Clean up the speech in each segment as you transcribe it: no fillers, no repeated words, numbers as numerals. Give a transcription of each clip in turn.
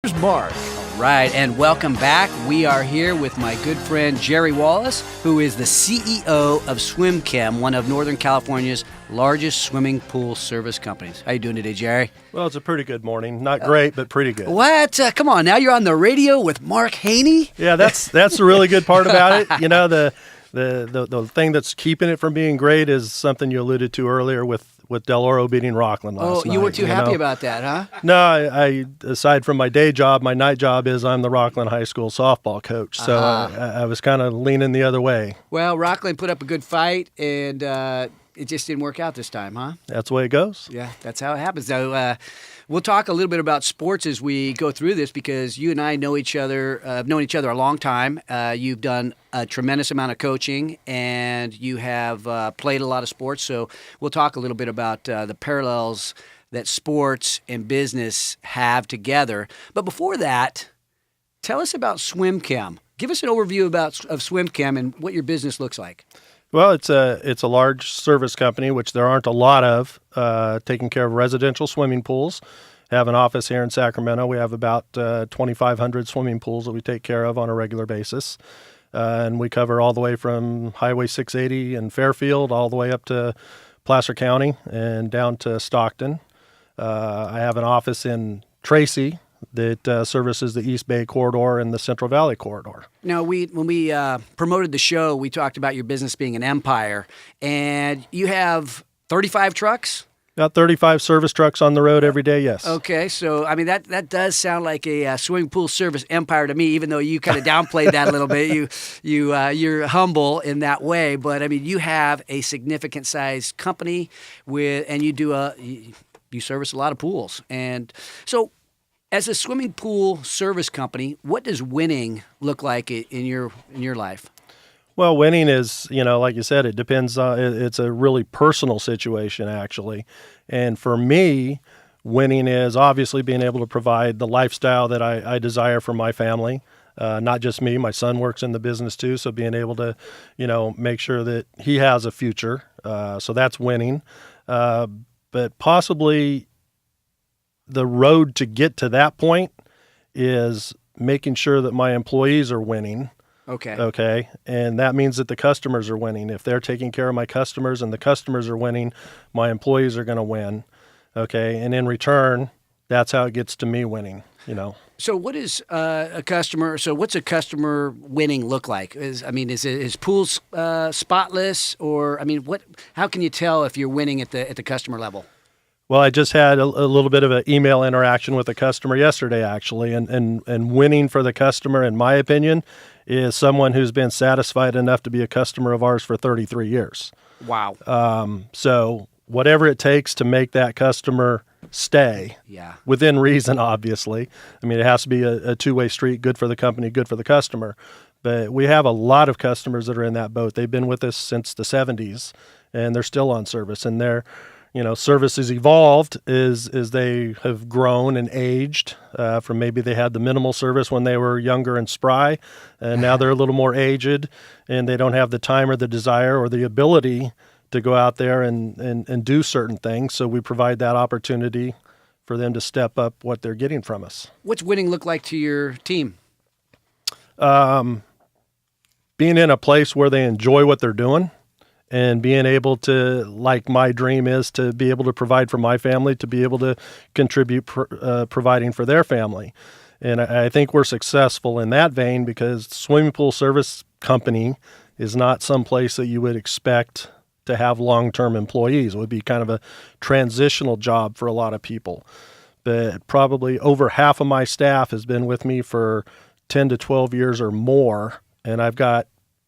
Here's Mark. Right, and welcome back. We are here with my good friend Jerry Wallace, who is the CEO of SwimChem, one of Northern California's largest swimming pool service companies. How you doing today, Jerry? Well, it's a pretty good morning. Not great, but pretty good. What? Come on, now you're on the radio with Mark Haney? Yeah, that's the really good part about it. You know, the thing that's keeping it from being great is something you alluded to earlier with Del Oro beating Rockland last night. You weren't too happy about that, huh? No, I aside from my day job, my night job is I'm the Rockland High School softball coach. So I was kind of leaning the other way. Well, Rockland put up a good fight, and it just didn't work out this time, huh? That's the way it goes. Yeah, that's how it happens. So we'll talk a little bit about sports as we go through this because you and I know each other, have known each other a long time. You've done a tremendous amount of coaching, and you have played a lot of sports. So we'll talk a little bit about the parallels that sports and business have together. But before that, tell us about SwimChem. Give us an overview of SwimChem and what your business looks like. Well, it's a large service company, which there aren't a lot of, taking care of residential swimming pools. Have an office here in Sacramento. We have about 2,500 swimming pools that we take care of on a regular basis. And we cover all the way from Highway 680 in Fairfield all the way up to Placer County and down to Stockton. I have an office in Tracy that services the East Bay Corridor and the Central Valley Corridor. Now, when we promoted the show, we talked about your business being an empire, and you have 35 trucks? About 35 service trucks on the road every day, yes. Okay, so, I mean, that does sound like a swimming pool service empire to me, even though you kind of downplayed that a little bit. You're humble in that way, but, I mean, you have a significant-sized company, and you service a lot of pools. And so, as a swimming pool service company, what does winning look like in your life? Well, winning is, like you said, it depends on, it's a really personal situation, actually. And for me, winning is obviously being able to provide the lifestyle that I desire for my family. Not just me, my son works in the business too, so being able to, make sure that he has a future. So that's winning. But possibly the road to get to that point is making sure that my employees are winning. Okay. And that means that the customers are winning. If they're taking care of my customers and the customers are winning, my employees are going to win. Okay. And in return, that's how it gets to me winning, So what is a customer? So what's a customer winning look like? Is pools spotless, or how can you tell if you're winning at the customer level? Well, I just had a little bit of an email interaction with a customer yesterday, actually, and winning for the customer, in my opinion, is someone who's been satisfied enough to be a customer of ours for 33 years. Wow. So whatever it takes to make that customer stay, within reason, obviously. I mean, it has to be a two-way street, good for the company, good for the customer. But we have a lot of customers that are in that boat. They've been with us since the 70s, and they're still on service, and service has evolved as they have grown and aged from maybe they had the minimal service when they were younger and spry, and now they're a little more aged, and they don't have the time or the desire or the ability to go out there and do certain things. So we provide that opportunity for them to step up what they're getting from us. What's winning look like to your team? Being in a place where they enjoy what they're doing. And being able to, like my dream is to be able to provide for my family, to be able to contribute providing for their family. And I think we're successful in that vein because swimming pool service company is not some place that you would expect to have long-term employees. It would be kind of a transitional job for a lot of people. But probably over half of my staff has been with me for 10 to 12 years or more, and I've got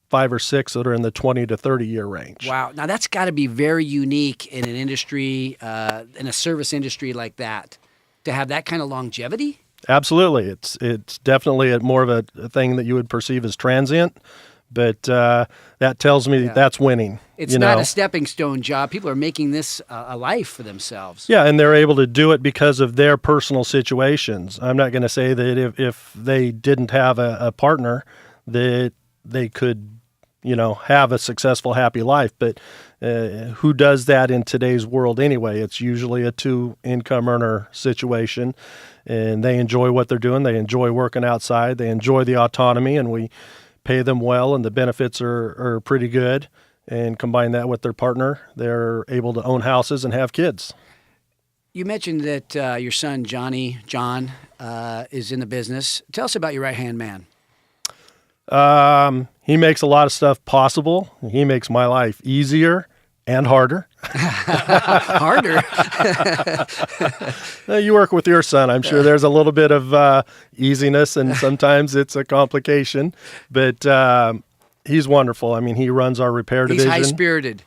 5 or 6 that are in the 20 to 30 year range. Wow. Now that's got to be very unique in an industry, in a service industry like that, to have that kind of longevity? Absolutely. It's definitely more of a thing that you would perceive as transient, but that tells me that's winning. It's not a stepping stone job. People are making this a life for themselves. Yeah, and they're able to do it because of their personal situations. I'm not going to say that if they didn't have a partner that they could have a successful, happy life. But who does that in today's world anyway? It's usually a two-income earner situation, and they enjoy what they're doing. They enjoy working outside. They enjoy the autonomy, and we pay them well, and the benefits are pretty good. And combine that with their partner, they're able to own houses and have kids. You mentioned that your son, John, is in the business. Tell us about your right-hand man. He makes a lot of stuff possible. He makes my life easier and harder. Harder? You work with your son. I'm sure there's a little bit of easiness, and sometimes it's a complication. But he's wonderful. I mean, he runs our repair division. He's high-spirited.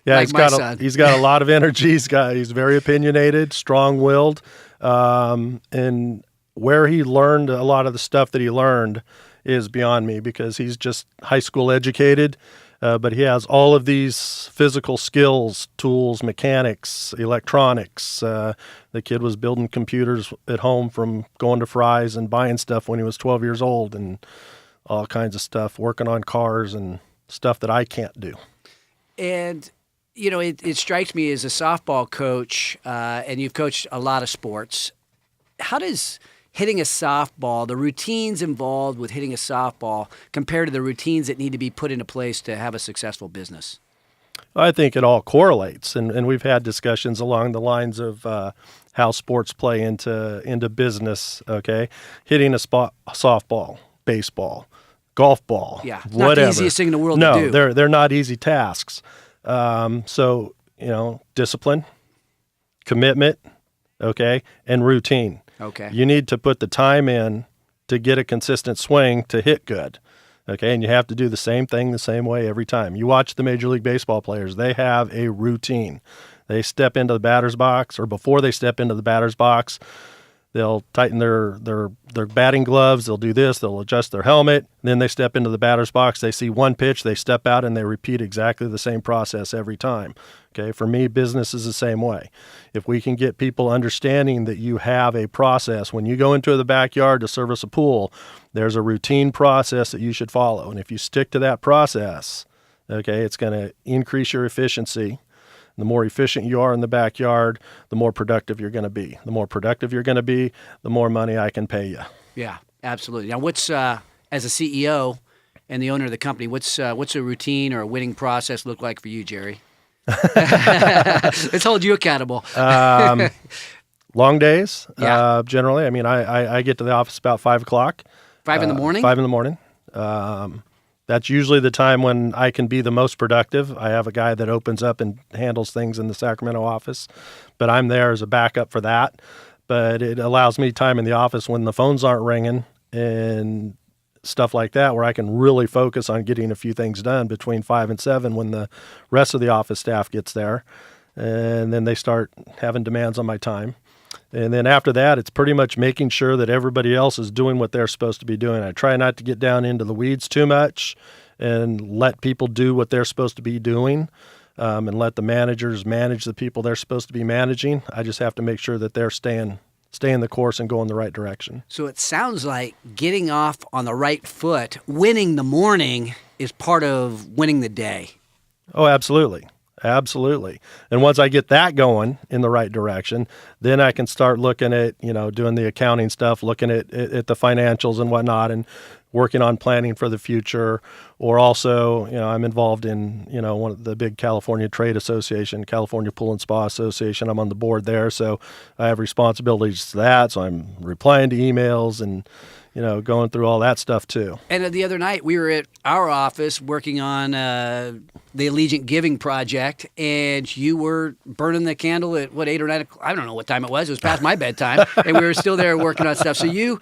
Yeah, Like he's got a lot of energy. He's very opinionated, strong-willed, and where he learned a lot of the stuff that he learned is beyond me, because he's just high school educated, but he has all of these physical skills, tools, mechanics, electronics. The kid was building computers at home from going to Fry's and buying stuff when he was 12 years old, and all kinds of stuff, working on cars and stuff that I can't do. And it strikes me as a softball coach, and you've coached a lot of sports. How does hitting a softball, the routines involved with hitting a softball, compare to the routines that need to be put into place to have a successful business? I think it all correlates, and we've had discussions along the lines of how sports play into business. Okay, hitting a softball, baseball, golf ball, whatever. Not the easiest thing in the world to do. No, they're not easy tasks. So, discipline, commitment, okay, and routine. Okay. You need to put the time in to get a consistent swing to hit good, okay, and you have to do the same thing the same way every time. You watch the Major League Baseball players, they have a routine. They step into the batter's box, or before they step into the batter's box, they'll tighten their batting gloves. They'll do this. They'll adjust their helmet. Then they step into the batter's box. They see one pitch. They step out, and they repeat exactly the same process every time. Okay, for me, business is the same way. If we can get people understanding that you have a process, when you go into the backyard to service a pool, there's a routine process that you should follow. And if you stick to that process, okay, it's going to increase your efficiency. The more efficient you are in the backyard, the more productive you're going to be. The more productive you're going to be, the more money I can pay you. Yeah, absolutely. Now, what's as a CEO and the owner of the company, what's a routine or a winning process look like for you, Jerry? Let's hold you accountable. Long days, Yeah. generally. I mean, I get to the office about 5 o'clock. 5 in the morning? 5 in the morning. That's usually the time when I can be the most productive. I have a guy that opens up and handles things in the Sacramento office, but I'm there as a backup for that. But it allows me time in the office when the phones aren't ringing and stuff like that, where I can really focus on getting a few things done between 5 and 7 when the rest of the office staff gets there. And then they start having demands on my time. And then after that, it's pretty much making sure that everybody else is doing what they're supposed to be doing. I try not to get down into the weeds too much and let people do what they're supposed to be doing, and let the managers manage the people they're supposed to be managing. I just have to make sure that they're staying the course and going the right direction. So it sounds like getting off on the right foot, winning the morning, is part of winning the day. Oh, absolutely. Absolutely. And once I get that going in the right direction, then I can start looking at, doing the accounting stuff, looking at the financials and whatnot, and working on planning for the future. Or also, I'm involved in, one of the big California Trade Association, California Pool and Spa Association. I'm on the board there, so I have responsibilities to that. So I'm replying to emails and, going through all that stuff too. And the other night, we were at our office working on the Allegiant Giving Project, and you were burning the candle at, 8 or 9 o'clock? I don't know what time it was. It was past my bedtime, and we were still there working on stuff. So you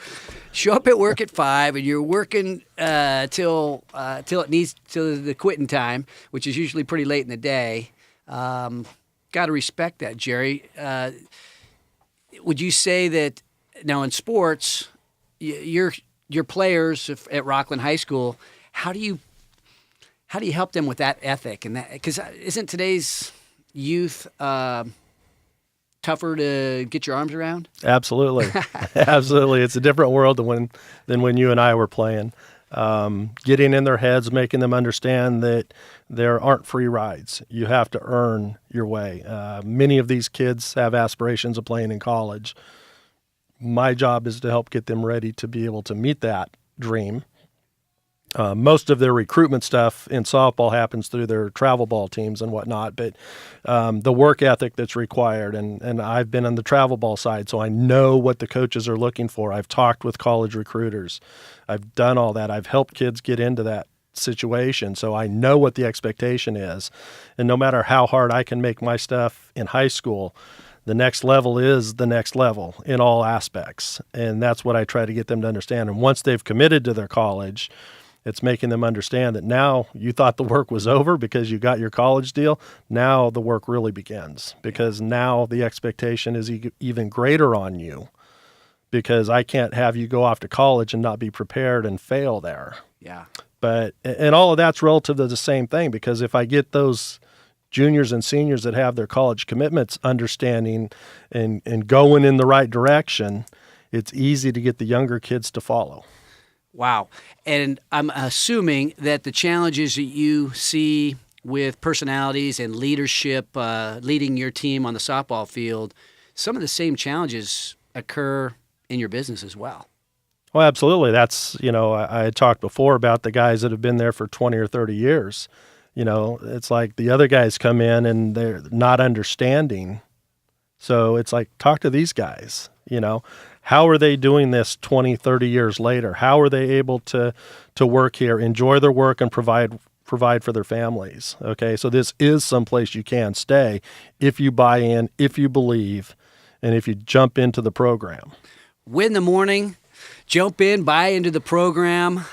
show up at work at 5, and you're working till the quitting time, which is usually pretty late in the day. Got to respect that, Jerry. Would you say that now in sports, your players at Rockland High School, how do you help them with that ethic and that? Because isn't today's youth tougher to get your arms around? Absolutely, absolutely. It's a different world than when you and I were playing. getting in their heads, making them understand that there aren't free rides. You have to earn your way. Many of these kids have aspirations of playing in college. My job is to help get them ready to be able to meet that dream. Most of their recruitment stuff in softball happens through their travel ball teams and whatnot, but the work ethic that's required, and I've been on the travel ball side, so I know what the coaches are looking for. I've talked with college recruiters. I've done all that. I've helped kids get into that situation, so I know what the expectation is. And no matter how hard I can make my stuff in high school, the next level is the next level in all aspects, and that's what I try to get them to understand. And once they've committed to their college, it's making them understand that now you thought the work was over because you got your college deal. Now the work really begins, because now the expectation is even greater on you, because I can't have you go off to college and not be prepared and fail there. Yeah. And all of that's relative to the same thing, because if I get those juniors and seniors that have their college commitments understanding and going in the right direction, it's easy to get the younger kids to follow. Wow. And I'm assuming that the challenges that you see with personalities and leadership, leading your team on the softball field, some of the same challenges occur in your business as well. Well, absolutely. That's, I had talked before about the guys that have been there for 20 or 30 years. It's like the other guys come in and they're not understanding. So it's like, talk to these guys, How are they doing this 20, 30 years later? How are they able to work here, enjoy their work, and provide for their families? Okay, so this is someplace you can stay if you buy in, if you believe, and if you jump into the program. Win the morning, jump in, buy into the program.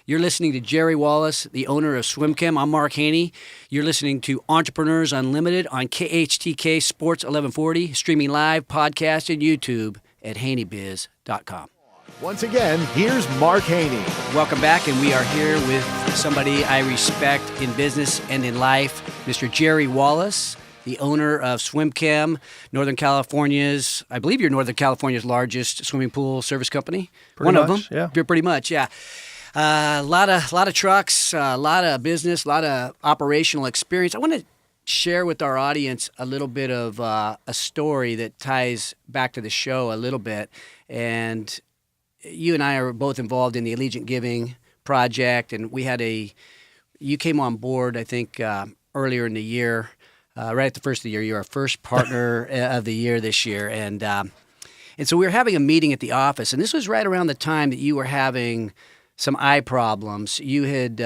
You're listening to Jerry Wallace, the owner of SwimChem. I'm Mark Haney. You're listening to Entrepreneurs Unlimited on KHTK Sports 1140, streaming live, podcast, and YouTube at haneybiz.com. Once again, here's Mark Haney. Welcome back, and we are here with somebody I respect in business and in life, Mr. Jerry Wallace, the owner of SwimChem, I believe you're Northern California's largest swimming pool service company. Pretty One much, of them? yeah. You're pretty much, yeah. A lot of trucks, a lot of business, a lot of operational experience. I want to share with our audience a little bit of a story that ties back to the show a little bit. And you and I are both involved in the Allegiant Giving project, and you came on board, I think, earlier in the year, right at the first of the year. You're our first partner of the year this year. And so we were having a meeting at the office, and this was right around the time that you were having some eye problems. You had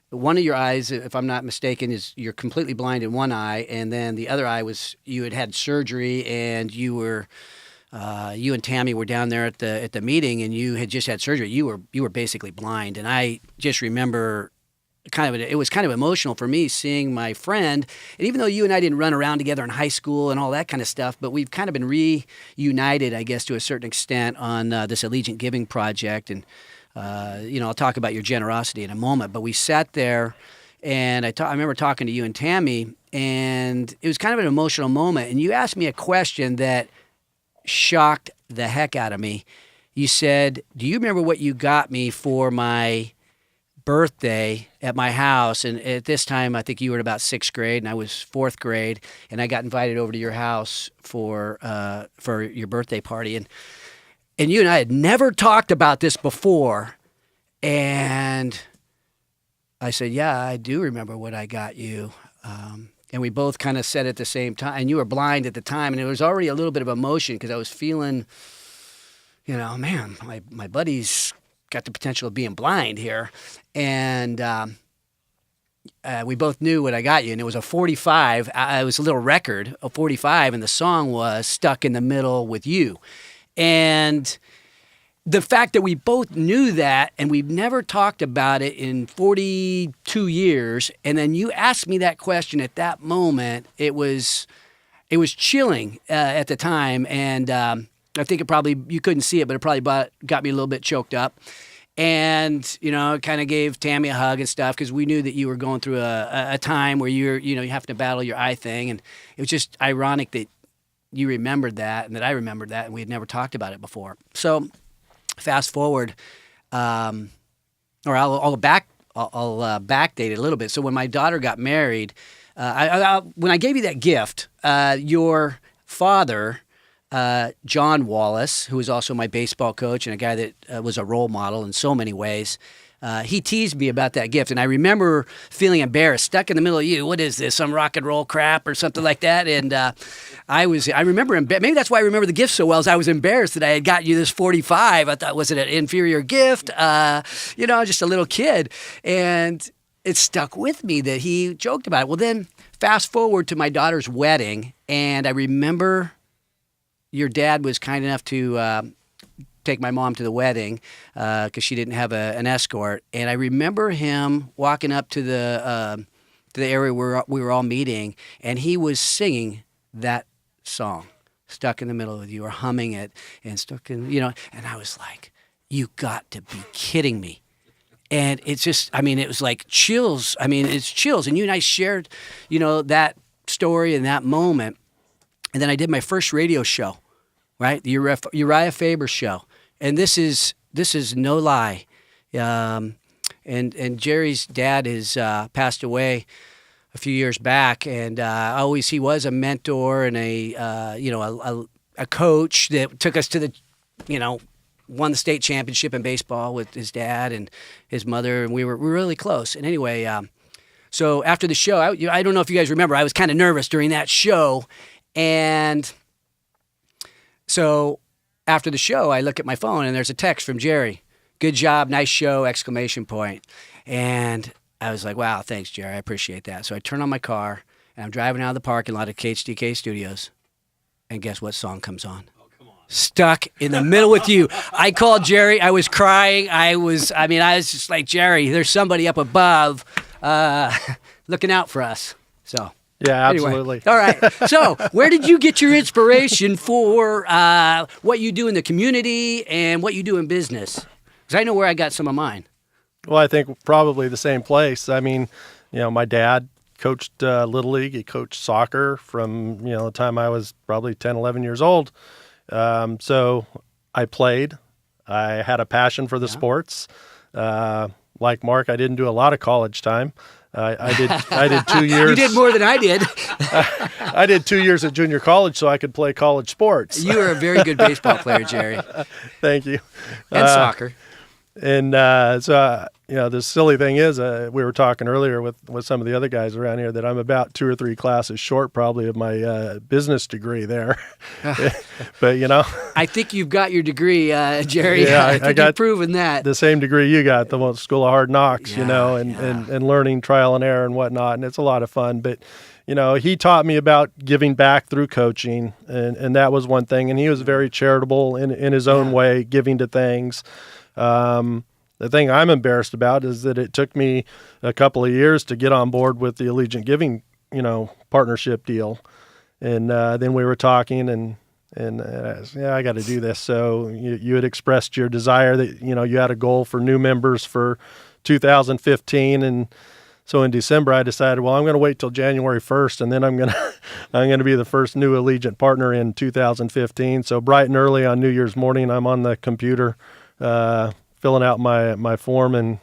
one of your eyes, if I'm not mistaken, you're completely blind in one eye, and then the other eye you had surgery, and you and Tammy were down there at the meeting, and you had just had surgery. You were basically blind, and I just remember it was kind of emotional for me seeing my friend. And even though you and I didn't run around together in high school and all that kind of stuff, but we've kind of been reunited, I guess, to a certain extent on this Allegiant Giving project. And I'll talk about your generosity in a moment, but we sat there, and I remember talking to you and Tammy, and it was kind of an emotional moment. And you asked me a question that shocked the heck out of me. You said, "Do you remember what you got me for my birthday at my house?" And at this time, I think you were in about 6th grade, and I was 4th grade, and I got invited over to your house for your birthday party. And you and I had never talked about this before. And I said, "Yeah, I do remember what I got you." And we both kind of said at the same time. And you were blind at the time, and it was already a little bit of emotion because I was feeling, man, my buddy's got the potential of being blind here. And we both knew what I got you, and it was a 45. It was a little record, a 45, and the song was "Stuck in the Middle with You." And the fact that we both knew that, and we've never talked about it in 42 years, and then you asked me that question at that moment, it was chilling at the time, and I think you couldn't see it, but it probably got me a little bit choked up. And, kind of gave Tammy a hug and stuff, because we knew that you were going through a time where you have to battle your eye thing, and it was just ironic that you remembered that and that I remembered that, and we had never talked about it before. So fast forward, or I'll backdate it a little bit. So when my daughter got married, when I gave you that gift, your father, John Wallace, who was also my baseball coach and a guy that was a role model in so many ways, he teased me about that gift. And I remember feeling embarrassed, stuck in the middle of you. What is this, some rock and roll crap or something like that? And I remember, maybe that's why I remember the gift so well, is I was embarrassed that I had got you this 45. I thought, was it an inferior gift? Just a little kid. And it stuck with me that he joked about it. Well, then fast forward to my daughter's wedding, and I remember your dad was kind enough to take my mom to the wedding because she didn't have an escort. And I remember him walking up to the area where we were all meeting, and he was singing that song, Stuck in the Middle with You, or humming it, and stuck in, and I was like, you got to be kidding me. And it's just, it was like chills. It's chills. And you and I shared, that story and that moment. And then I did my first radio show, right? The Uriah Faber show. And this is no lie. And Jerry's dad has passed away a few years back, and he was a mentor and a coach that took us to the, won the state championship in baseball with his dad and his mother, and we were really close. And anyway, so after the show, I don't know if you guys remember, I was kind of nervous during that show, and so after the show, I look at my phone and there's a text from Jerry. Good job, nice show, ! And I was like, wow, thanks, Jerry. I appreciate that. So I turn on my car and I'm driving out of the parking lot of KHDK Studios. And guess what song comes on? Oh, come on. Stuck in the Middle with You. I called Jerry. I was crying. I was just like, Jerry, there's somebody up above looking out for us. So. Yeah, absolutely. Anyway, all right. So where did you get your inspiration for what you do in the community and what you do in business? Because I know where I got some of mine. Well, I think probably the same place. My dad coached Little League. He coached soccer from, the time I was probably 10, 11 years old. So I played. I had a passion for the sports. Like Mark, I didn't do a lot of college time. I did 2 years. You did more than I did. I did 2 years at junior college so I could play college sports. You were a very good baseball player, Jerry. Thank you. And soccer. And the silly thing is, we were talking earlier with some of the other guys around here that I'm about 2 or 3 classes short probably of my business degree there. But, I think you've got your degree, Jerry. Yeah, I think you've proven that. The same degree you got, the School of Hard Knocks, and learning trial and error and whatnot. And it's a lot of fun. But, he taught me about giving back through coaching. And that was one thing. And he was very charitable in his own way, giving to things. The thing I'm embarrassed about is that it took me a couple of years to get on board with the Allegiant Giving, partnership deal. And then we were talking and I got to do this. So you had expressed your desire that, you had a goal for new members for 2015. And so in December, I decided, well, I'm going to wait till January 1st, and then I'm going to be the first new Allegiant partner in 2015. So bright and early on New Year's morning, I'm on the computer, filling out my form and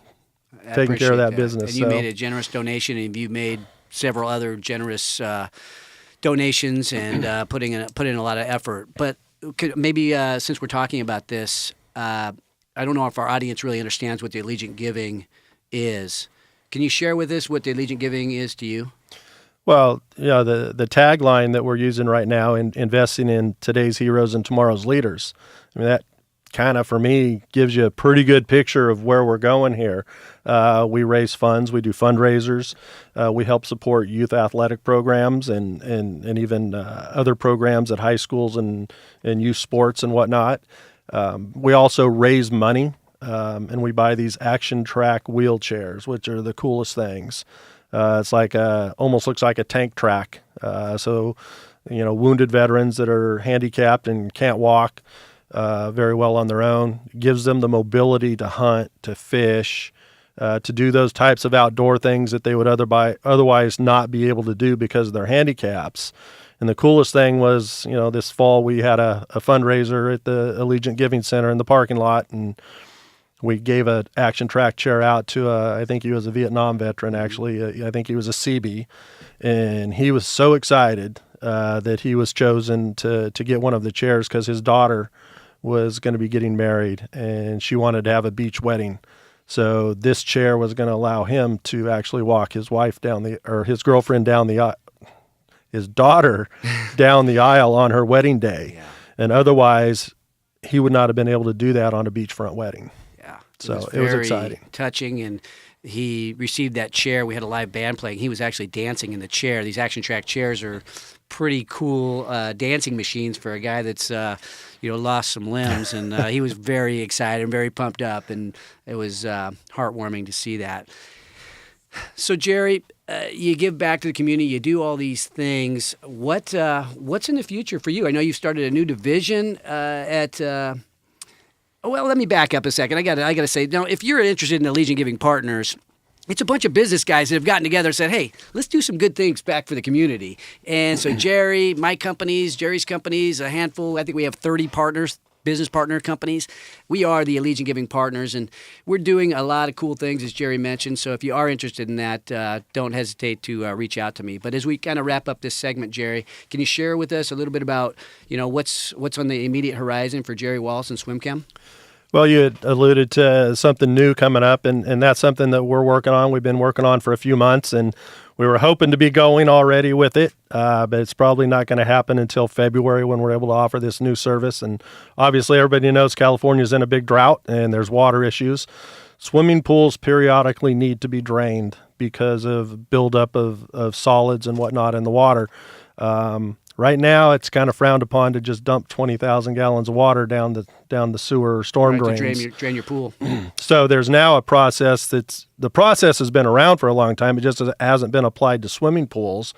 taking care of that business. And you made a generous donation, and you made several other generous donations and put in a lot of effort. But maybe since we're talking about this, I don't know if our audience really understands what the Allegiant Giving is. Can you share with us what the Allegiant Giving is to you? Well, the tagline that we're using right now, in investing in today's heroes and tomorrow's leaders, that kind of, for me, gives you a pretty good picture of where we're going here. We raise funds. We do fundraisers. We help support youth athletic programs and even other programs at high schools and youth sports and whatnot. We also raise money, and we buy these Action Track wheelchairs, which are the coolest things. It's like almost looks like a tank track. So, wounded veterans that are handicapped and can't walk very well on their own, gives them the mobility to hunt, to fish, to do those types of outdoor things that they would otherwise not be able to do because of their handicaps. And the coolest thing was, this fall we had a fundraiser at the Allegiant Giving Center in the parking lot, and We gave an action track chair out to I think he was a Vietnam veteran, actually. I think he was a Seabee. And he was so excited that he was chosen to get one of the chairs because his daughter was going to be getting married and she wanted to have a beach wedding. So this chair was going to allow him to actually walk his wife his girlfriend down the aisle, his daughter down the aisle on her wedding day. Yeah. And otherwise, he would not have been able to do that on a beachfront wedding. Yeah. So it was exciting. Touching, and he received that chair. We had a live band playing. He was actually dancing in the chair. These action track chairs are pretty cool dancing machines for a guy that's lost some limbs, and he was very excited and very pumped up, and it was heartwarming to see that. So Jerry, you give back to the community, you do all these things. What's in the future for you? I know you started a new division at. Well, let me back up a second. I got to say, if you're interested in the Legion Giving Partners, it's a bunch of business guys that have gotten together and said, hey, let's do some good things back for the community. And so Jerry, my companies, Jerry's companies, a handful, I think we have 30 partners, business partner companies. We are the Legion Giving Partners, and we're doing a lot of cool things, as Jerry mentioned. So if you are interested in that, don't hesitate to reach out to me. But as we kind of wrap up this segment, Jerry, can you share with us a little bit about what's on the immediate horizon for Jerry Wallace and SwimChem? Well, you had alluded to something new coming up, and that's something that we're working on. We've been working on for a few months, and we were hoping to be going already with it, but it's probably not going to happen until February when we're able to offer this new service. And obviously, everybody knows California's in a big drought, and there's water issues. Swimming pools periodically need to be drained because of buildup of solids and whatnot in the water. Right now, it's kind of frowned upon to just dump 20,000 gallons of water down the sewer or storm drains. To drain your pool. So there's now a process the process has been around for a long time. It just hasn't been applied to swimming pools.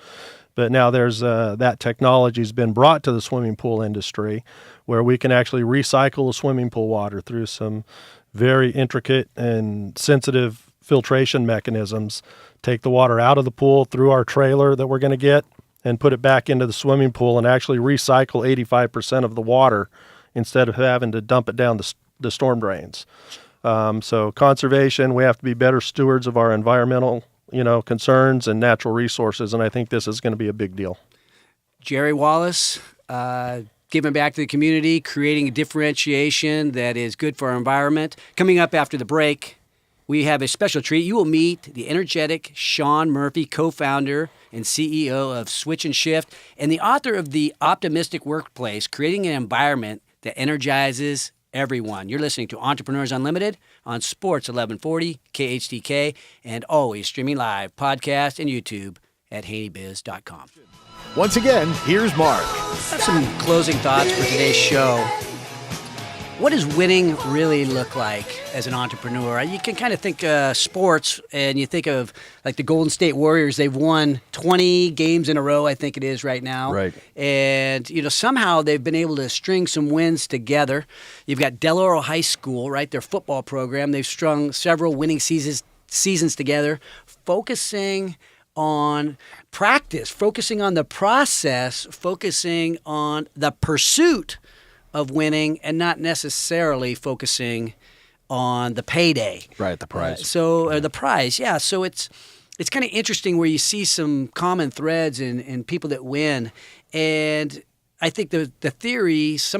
But now there's that technology's been brought to the swimming pool industry where we can actually recycle the swimming pool water through some very intricate and sensitive filtration mechanisms, take the water out of the pool through our trailer that we're going to get, and put it back into the swimming pool and actually recycle 85% of the water instead of having to dump it down the storm drains. So conservation, we have to be better stewards of our environmental, concerns and natural resources, and I think this is going to be a big deal. Jerry Wallace, giving back to the community, creating a differentiation that is good for our environment. Coming up after the break, we have a special treat. You will meet the energetic Sean Murphy, co-founder and CEO of Switch and Shift, and the author of The Optimistic Workplace, Creating an Environment that Energizes Everyone. You're listening to Entrepreneurs Unlimited on Sports 1140, KHTK, and always streaming live, podcast, and YouTube at HaneyBiz.com. Once again, here's Mark. I have some closing thoughts for today's show. What does winning really look like as an entrepreneur? You can kind of think sports, and you think of like the Golden State Warriors. They've won 20 games in a row, I think it is right now. Right. And, somehow they've been able to string some wins together. You've got Del Oro High School, right, their football program. They've strung several winning seasons together, focusing on practice, focusing on the process, focusing on the pursuit of winning, and not necessarily focusing on the payday. Right, the prize. The prize, yeah. So it's kind of interesting where you see some common threads in people that win. And I think some of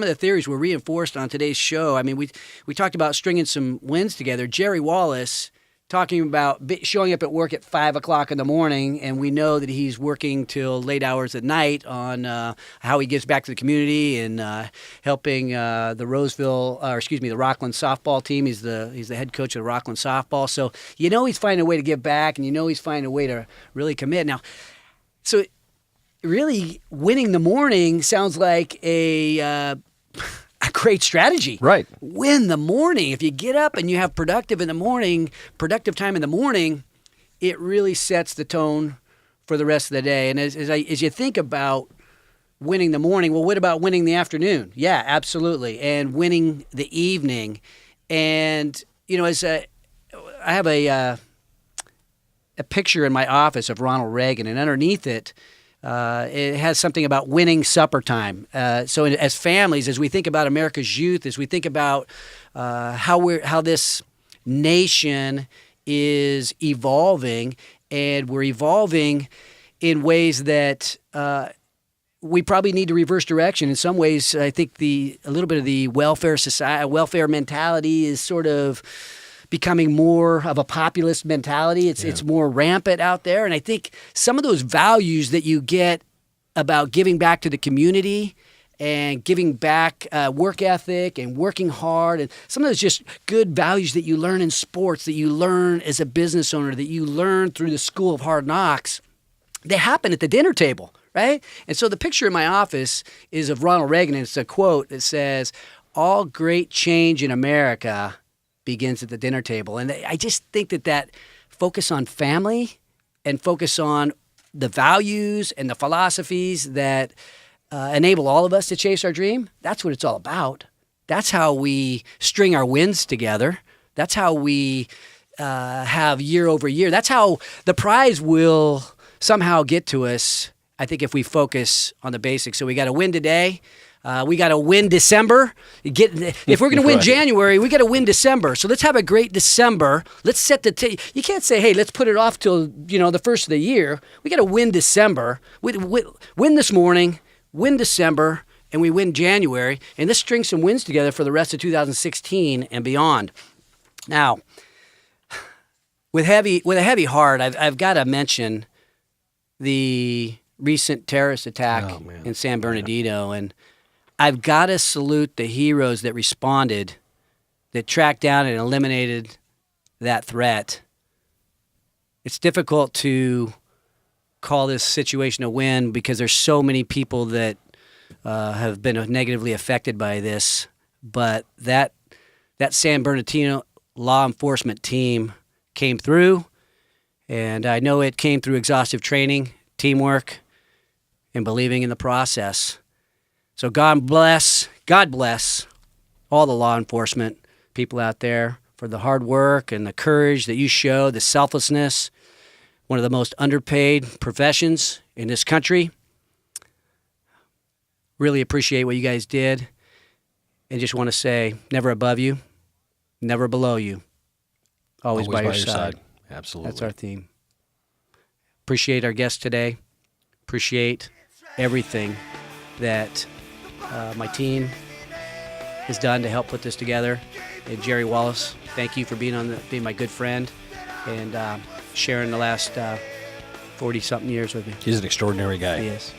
the theories were reinforced on today's show. I mean, we talked about stringing some wins together. Jerry Wallace talking about showing up at work at 5 o'clock in the morning, and we know that he's working till late hours at night on how he gives back to the community and helping the Rockland softball team. He's the head coach of the Rockland softball. So he's finding a way to give back, and he's finding a way to really commit. Now, so really winning the morning sounds like a great strategy. Right. Win the morning. If you get up and you have productive time in the morning, it really sets the tone for the rest of the day. And as you think about winning the morning, well, what about winning the afternoon? Yeah, absolutely. And winning the evening. And, I have a picture in my office of Ronald Reagan, and underneath it has something about winning supper time. So as families, as we think about America's youth, as we think about how this nation is evolving, and we're evolving in ways that we probably need to reverse direction. In some ways, I think a little bit of the welfare mentality is sort of becoming more of a populist mentality. It's more rampant out there, and I think some of those values that you get about giving back to the community and giving back work ethic and working hard, and some of those just good values that you learn in sports, that you learn as a business owner, that you learn through the school of hard knocks, they happen at the dinner table, right? And so the picture in my office is of Ronald Reagan, and it's a quote that says, "All great change in America begins at the dinner table." And I just think that focus on family and focus on the values and the philosophies that enable all of us to chase our dream, that's what it's all about. That's how we string our wins together. That's how we have year over year. That's how the prize will somehow get to us, I think, if we focus on the basics. So we got to win today. We got to win December. If we're going to win January, we got to win December. So let's have a great December. Let's set you can't say, hey, let's put it off till the first of the year. We got to win December. Win this morning. Win December, and we win January, and let's string some wins together for the rest of 2016 and beyond. Now, with a heavy heart, I've got to mention the recent terrorist attack in San Bernardino, and I've got to salute the heroes that responded, that tracked down and eliminated that threat. It's difficult to call this situation a win because there's so many people that have been negatively affected by this. But that San Bernardino law enforcement team came through, and I know it came through exhaustive training, teamwork, and believing in the process. So God bless all the law enforcement people out there for the hard work and the courage that you show, the selflessness. One of the most underpaid professions in this country. Really appreciate what you guys did. And just want to say, never above you, never below you. Always by your side. Absolutely. That's our theme. Appreciate our guests today. Appreciate everything that my team has done to help put this together. And Jerry Wallace, thank you for being my good friend and sharing the last 40-something years with me. He's an extraordinary guy. He is.